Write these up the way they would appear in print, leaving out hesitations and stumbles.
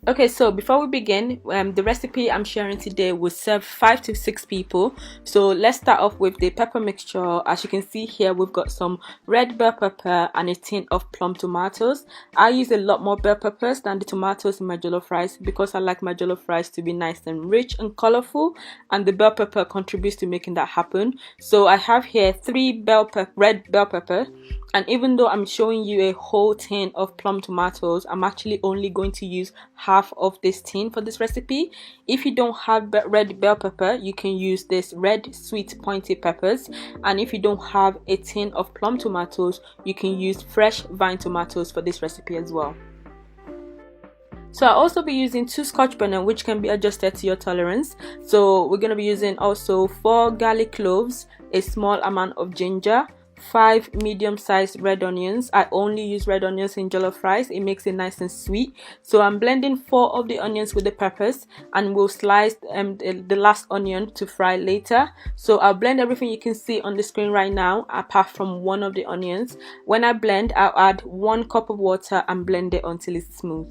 Okay, so before we begin, the recipe I'm sharing today will serve 5 to 6 people. So let's start off with the pepper mixture. As you can see here, we've got some red bell pepper and a tin of plum tomatoes. I use a lot more bell peppers than the tomatoes in my jollof rice because I like my jollof rice to be nice and rich and colorful, and the bell pepper contributes to making that happen. So I have here 3 red bell pepper, and even though I'm showing you a whole tin of plum tomatoes, I'm actually only going to use half of this tin for this recipe. If you don't have red bell pepper, you can use this red sweet pointy peppers, and if you don't have a tin of plum tomatoes, you can use fresh vine tomatoes for this recipe as well. So I'll also be using 2 scotch bonnet, which can be adjusted to your tolerance. So we're going to be using also 4 garlic cloves, a small amount of ginger, 5 medium-sized red onions. I only use red onions in jollof rice. It makes it nice and sweet. So I'm blending 4 of the onions with the peppers, and we'll slice the last onion to fry later. So I'll blend everything you can see on the screen right now apart from one of the onions. When I blend, I'll add 1 cup of water and blend it until it's smooth.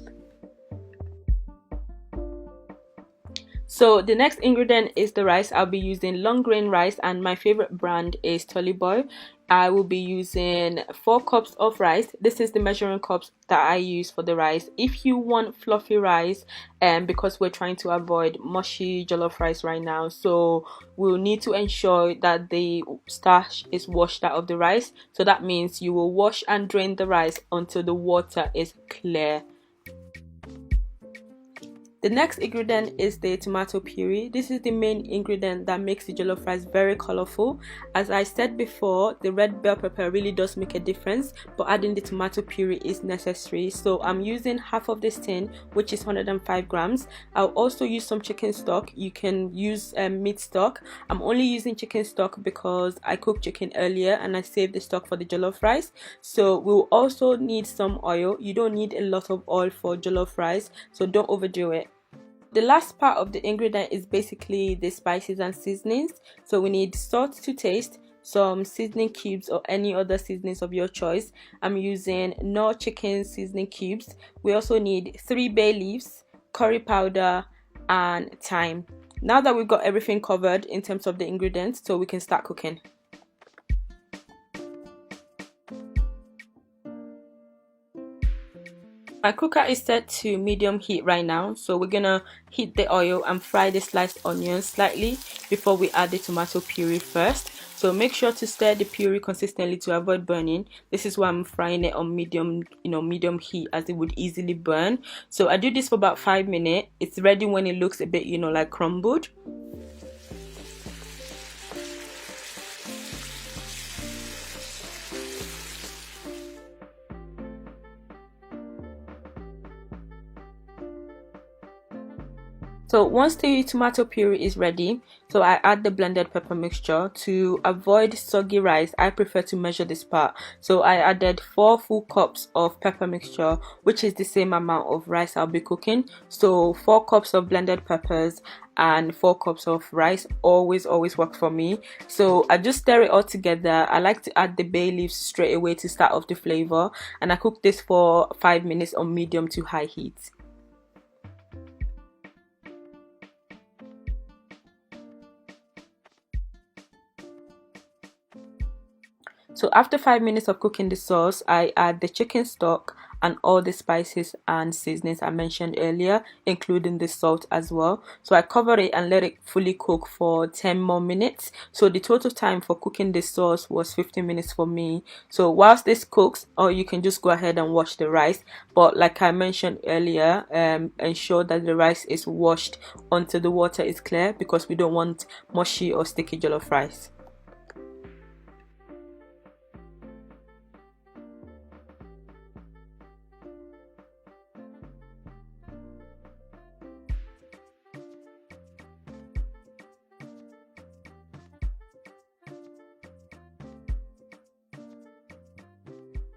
So the next ingredient is the rice. I'll be using long grain rice, and my favorite brand is Tolly Boy. I will be using 4 cups of rice. This is the measuring cups that I use for the rice. If you want fluffy rice, because we're trying to avoid mushy jollof rice right now, so we'll need to ensure that the starch is washed out of the rice. So that means you will wash and drain the rice until the water is clear. The next ingredient is the tomato puree. This is the main ingredient that makes the jollof rice very colorful. As I said before, the red bell pepper really does make a difference, but adding the tomato puree is necessary. So I'm using half of this tin, which is 105 grams. I'll also use some chicken stock. You can use meat stock. I'm only using chicken stock because I cooked chicken earlier and I saved the stock for the jollof rice. So we'll also need some oil. You don't need a lot of oil for jollof rice, so don't overdo it. The last part of the ingredient is basically the spices and seasonings. So we need salt to taste, some seasoning cubes or any other seasonings of your choice. I'm using Knorr chicken seasoning cubes. We also need 3 bay leaves, curry powder, and thyme. Now that we've got everything covered in terms of the ingredients, so we can start cooking. My cooker is set to medium heat right now, so we're gonna heat the oil and fry the sliced onions slightly before we add the tomato puree first. So make sure to stir the puree consistently to avoid burning. This is why I'm frying it on medium heat, as it would easily burn. So I do this for about 5 minutes. It's ready when it looks a bit like crumbled. So once the tomato puree is ready, so I add the blended pepper mixture. To avoid soggy rice, I prefer to measure this part. So I added 4 full cups of pepper mixture, which is the same amount of rice I'll be cooking. So 4 cups of blended peppers and 4 cups of rice always work for me. So I just stir it all together. I like to add the bay leaves straight away to start off the flavor, and I cook this for 5 minutes on medium to high heat. So after 5 minutes of cooking the sauce, I add the chicken stock and all the spices and seasonings I mentioned earlier, including the salt as well. So I cover it and let it fully cook for 10 more minutes. So the total time for cooking the sauce was 15 minutes for me. So whilst this cooks, or you can just go ahead and wash the rice, but like I mentioned earlier, ensure that the rice is washed until the water is clear, because we don't want mushy or sticky jollof rice.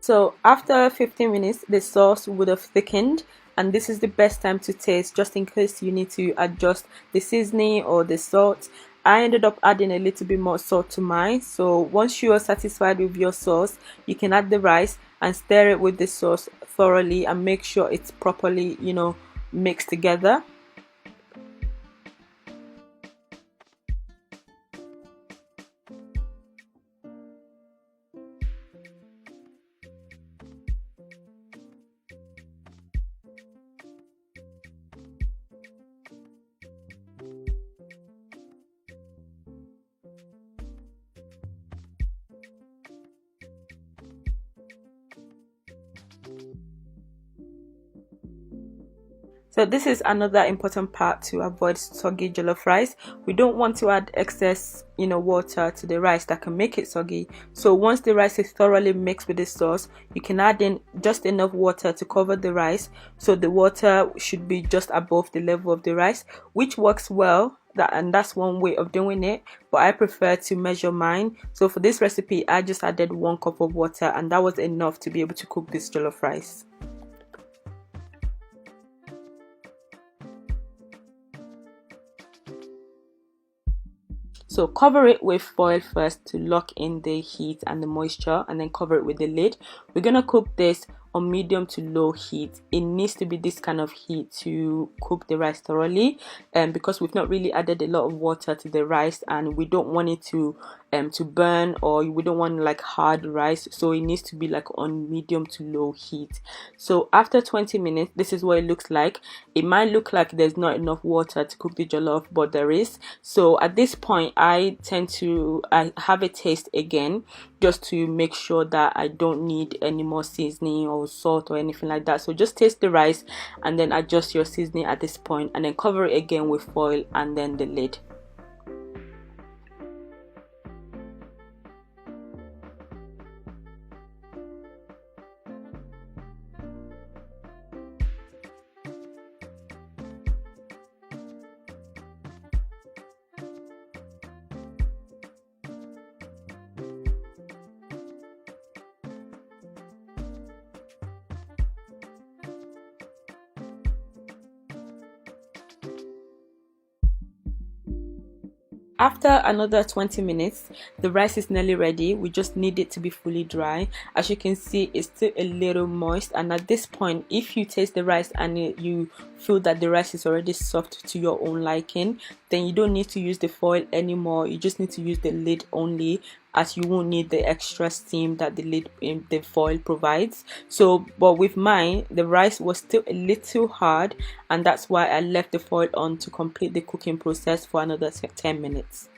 So after 15 minutes, the sauce would have thickened, and this is the best time to taste, just in case you need to adjust the seasoning or the salt. I ended up adding a little bit more salt to mine. So once you are satisfied with your sauce, you can add the rice and stir it with the sauce thoroughly and make sure it's properly mix together. So this is another important part to avoid soggy jollof rice. We don't want to add excess, water to the rice that can make it soggy. So once the rice is thoroughly mixed with the sauce, you can add in just enough water to cover the rice. So the water should be just above the level of the rice, which works well. And that's one way of doing it, but I prefer to measure mine. So for this recipe, I just added 1 cup of water, and that was enough to be able to cook this jollof rice. So cover it with foil first to lock in the heat and the moisture, and then cover it with the lid. We're gonna cook this on medium to low heat. It needs to be this kind of heat to cook the rice thoroughly, because we've not really added a lot of water to the rice, and we don't want it to burn, or we don't want like hard rice, so it needs to be like on medium to low heat. So after 20 minutes, this is what it looks like. It might look like there's not enough water to cook the jollof, but there is. So at this point, I have a taste again, just to make sure that I don't need any more seasoning or salt or anything like that. So just taste the rice and then adjust your seasoning at this point, and then cover it again with foil and then the lid. After another 20 minutes, the rice is nearly ready. We just need it to be fully dry. As you can see, it's still a little moist, and at this point, if you taste the rice and you feel that the rice is already soft to your own liking, then you don't need to use the foil anymore. You just need to use the lid only, as you won't need the extra steam that the foil provides. So but with mine, the rice was still a little hard, and that's why I left the foil on to complete the cooking process for another 10 minutes.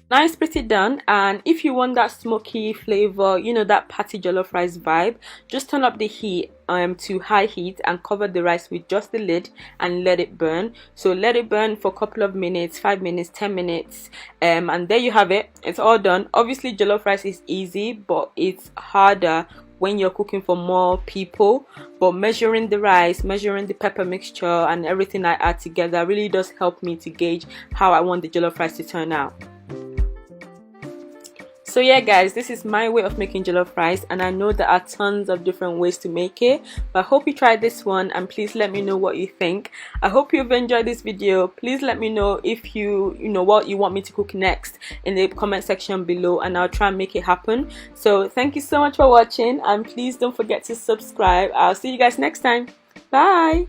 Now it's pretty done, and if you want that smoky flavor, that patty jollof rice vibe, just turn up the heat to high heat and cover the rice with just the lid and let it burn. So let it burn for a couple of minutes, 5 minutes, 10 minutes, and there you have it. It's all done. Obviously jollof rice is easy, but it's harder when you're cooking for more people. But measuring the rice, measuring the pepper mixture, and everything I add together really does help me to gauge how I want the jollof rice to turn out. So yeah guys, this is my way of making jollof rice, and I know there are tons of different ways to make it, but I hope you try this one, and please let me know what you think. I hope you've enjoyed this video. Please let me know if you know what you want me to cook next in the comment section below, and I'll try and make it happen. So thank you so much for watching, and please don't forget to subscribe. I'll see you guys next time. Bye.